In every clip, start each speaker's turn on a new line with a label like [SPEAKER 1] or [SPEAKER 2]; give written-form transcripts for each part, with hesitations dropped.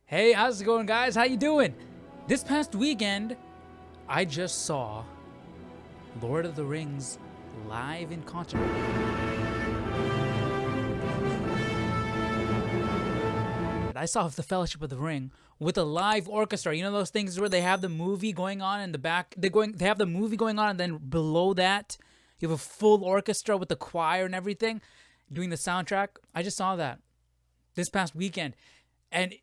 [SPEAKER 1] Hey, how's it going, guys? How you doing? This past weekend, I just saw Lord of the Rings live in concert. I saw the Fellowship of the Ring with a live orchestra. You know those things where they have the movie going on in the back. They have the movie going on, and then below that, you have a full orchestra with the choir and everything doing the soundtrack. I just saw that this past weekend, and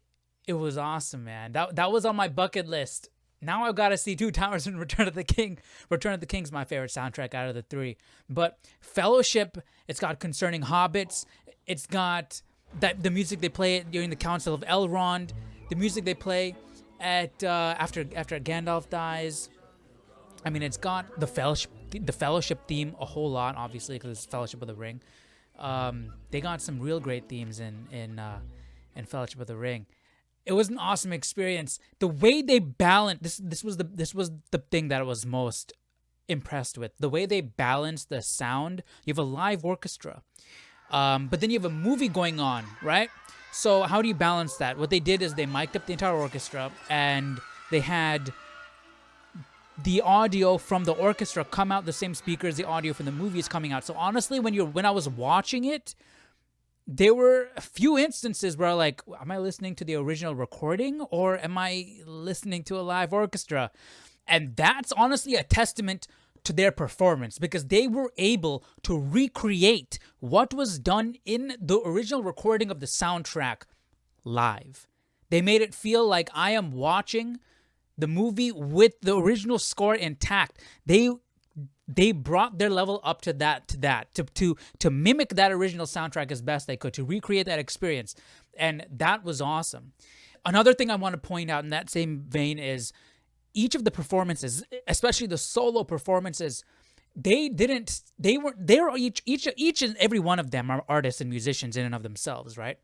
[SPEAKER 1] it was awesome, man. That was on my bucket list. Now I've got to see Two Towers and Return of the King. Return of the King's my favorite soundtrack out of the three. But Fellowship, it's got Concerning Hobbits. It's got the music they play during the Council of Elrond. The music they play at after Gandalf dies. I mean, it's got the Fellowship theme a whole lot, obviously, because it's Fellowship of the Ring. They got some real great themes in Fellowship of the Ring. It was an awesome experience. The way they balanced this was the thing that I was most impressed with. The way they balanced the sound. You have a live orchestra, but then you have a movie going on, right? So how do you balance that? What they did is they mic'd up the entire orchestra, and they had the audio from the orchestra come out the same speakers the audio from the movie is coming out. So honestly, when I was watching it, there were a few instances where like, am I listening to the original recording or am I listening to a live orchestra? And that's honestly a testament to their performance, because they were able to recreate what was done in the original recording of the soundtrack live. They made it feel like I am watching the movie with the original score intact. They brought their level up to to mimic that original soundtrack as best they could, to recreate that experience. And that was awesome. Another thing I want to point out in that same vein is each of the performances, especially the solo performances, they were each and every one of them are artists and musicians in and of themselves, right?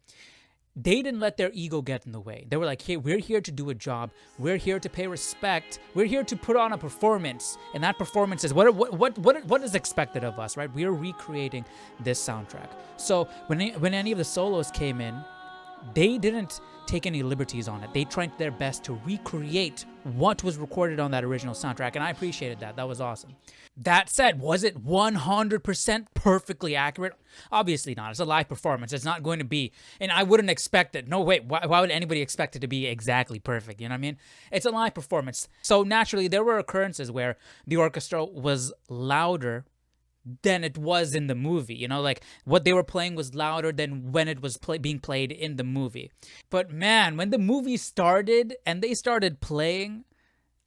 [SPEAKER 1] They didn't let their ego get in the way. They were like, hey, we're here to do a job. We're here to pay respect. We're here to put on a performance. And that performance is what is expected of us, right? We are recreating this soundtrack. So when any of the solos came in, they didn't take any liberties on it. They tried their best to recreate what was recorded on that original soundtrack, and I appreciated that. That was awesome. That said, was it 100% perfectly accurate? Obviously not. It's a live performance. It's not going to be, and I wouldn't expect it. No, wait, why would anybody expect it to be exactly perfect? You know what I mean? It's a live performance. So naturally, there were occurrences where the orchestra was louder than it was in the movie. You know, like what they were playing was louder than when it was being played in the movie. But man, when the movie started and they started playing,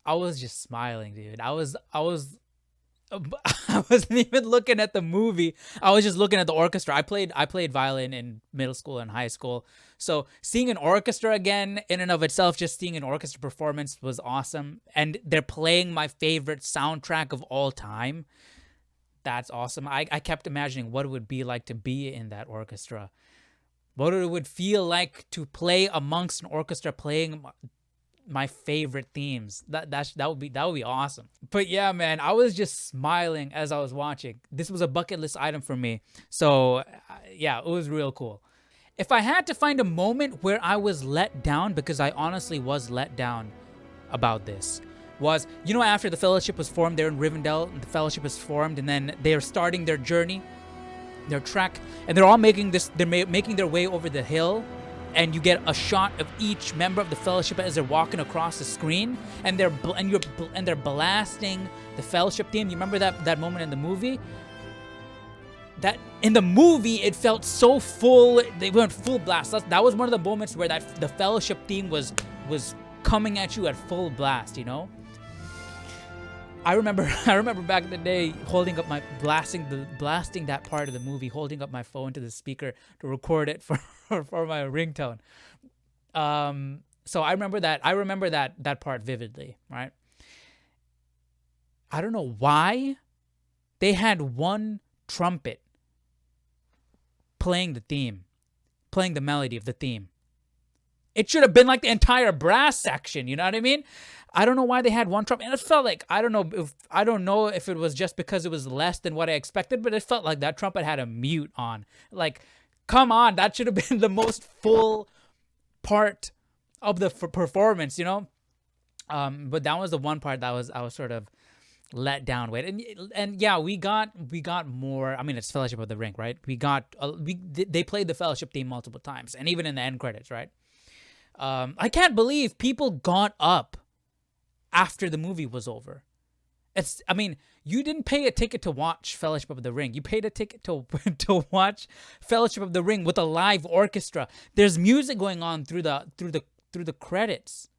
[SPEAKER 1] I was just smiling, dude. I wasn't even looking at the movie. I was just looking at the orchestra. I played violin in middle school and high school. So seeing an orchestra again, in and of itself, just seeing an orchestra performance was awesome. And they're playing my favorite soundtrack of all time. That's awesome. I kept imagining what it would be like to be in that orchestra. What it would feel like to play amongst an orchestra playing my favorite themes. That would be awesome. But yeah, man, I was just smiling as I was watching. This was a bucket list item for me. So yeah, it was real cool. If I had to find a moment where I was let down, because I honestly was let down about this, was, you know, after the Fellowship was formed, they're in Rivendell, and the Fellowship is formed, and then they're starting their journey, their trek, and they're all making their way over the hill, and you get a shot of each member of the Fellowship as they're walking across the screen, and they're blasting the Fellowship theme. You remember that moment in the movie? That in the movie it felt so full. They went full blast. That was one of the moments where the Fellowship theme was coming at you at full blast, you know? I remember back in the day holding up blasting that part of the movie, holding up my phone to the speaker to record it for my ringtone. So I remember that part vividly, right? I don't know why they had one trumpet playing the melody of the theme. It should have been like the entire brass section, you know what I mean? I don't know why they had one trumpet. And it felt like, I don't know if it was just because it was less than what I expected, but it felt like that trumpet had a mute on. Like, come on, that should have been the most full part of the performance, you know. But that was the one part that I was sort of let down with. And yeah, we got more. I mean, it's Fellowship of the Ring, right? They played the Fellowship theme multiple times, and even in the end credits, right? I can't believe people got up after the movie was over. I mean, you didn't pay a ticket to watch Fellowship of the Ring. You paid a ticket to watch Fellowship of the Ring with a live orchestra. There's music going on through the credits,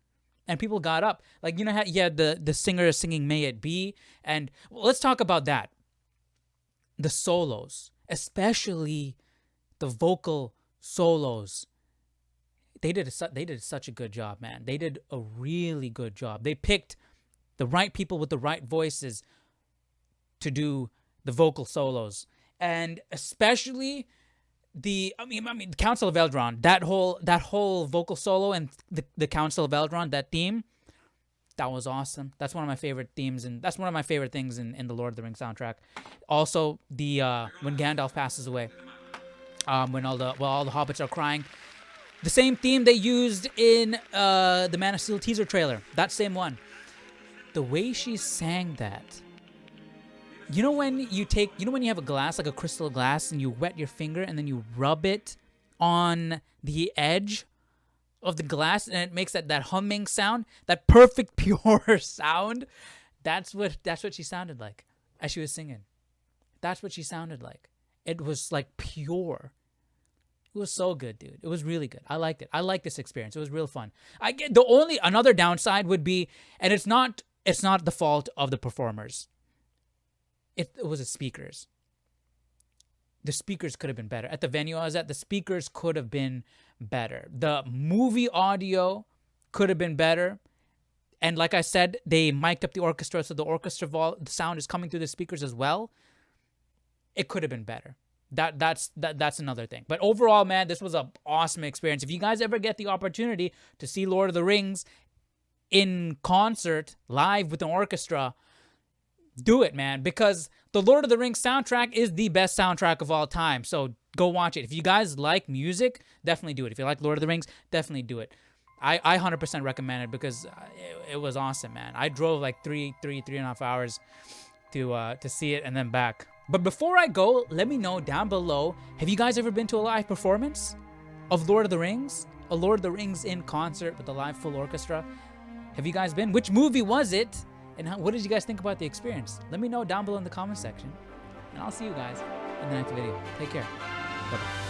[SPEAKER 1] and people got up. Like, you know how you had the singer singing "May It Be," and let's talk about that. The solos, especially the vocal solos. They did such a good job, man. They did a really good job. They picked the right people with the right voices to do the vocal solos, and especially the Council of Elrond. That whole vocal solo and the Council of Elrond, that theme, that was awesome. That's one of my favorite themes, and that's one of my favorite things in the Lord of the Rings soundtrack. Also, the when Gandalf passes away, when all the hobbits are crying. The same theme they used in the Man of Steel teaser trailer. That same one. The way she sang that. You know when you have a glass, like a crystal glass, and you wet your finger and then you rub it on the edge of the glass and it makes that humming sound, that perfect pure sound. That's what she sounded like as she was singing. That's what she sounded like. It was like pure. It was so good, dude. It was really good. I liked it. I liked this experience. It was real fun. Another downside would be, and it's not the fault of the performers. It was the speakers. The speakers could have been better. At the venue I was at, the speakers could have been better. The movie audio could have been better. And like I said, they mic'd up the orchestra, so the orchestra the sound is coming through the speakers as well. It could have been better. That's another thing. But overall, man, this was an awesome experience. If you guys ever get the opportunity to see Lord of the Rings in concert, live with an orchestra, do it, man, because the Lord of the Rings soundtrack is the best soundtrack of all time. So go watch it. If you guys like music, definitely do it. If you like Lord of the Rings, definitely do it. I 100% recommend it because it was awesome, man. I drove like three and a half hours to see it and then back. But before I go, let me know down below, have you guys ever been to a live performance of Lord of the Rings? A Lord of the Rings in concert with a live full orchestra? Have you guys been? Which movie was it? And what did you guys think about the experience? Let me know down below in the comment section. And I'll see you guys in the next video. Take care. Bye-bye.